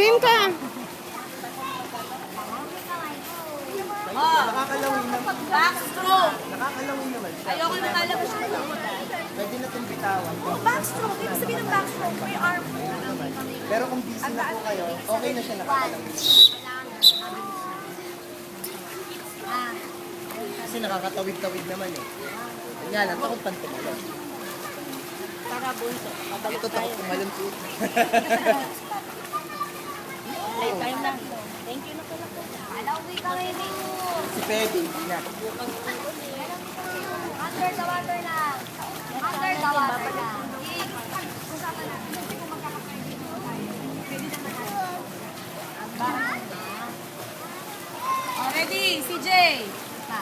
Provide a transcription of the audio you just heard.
Swim ka. Nakakalawin naman. Backstroke. Nakakalawin naman siya. Ayoko na malabas siya. Pwede na itong bitawan. Backstroke. Ibig sabihin ng backstroke. May arm. Pero kung busy na po kayo, okay na siya nakakalawin. Kasi nakakatawid-tawid naman eh. Kanya lang, takot pang tumalon. Para bunso. Ito takot tumalon po. Lifetime na. Thank you na pala po. Alawin ka rin dito. Si Pwede, hindi na. Under the water na. Under the water na. Oh, ready, CJ. Pa.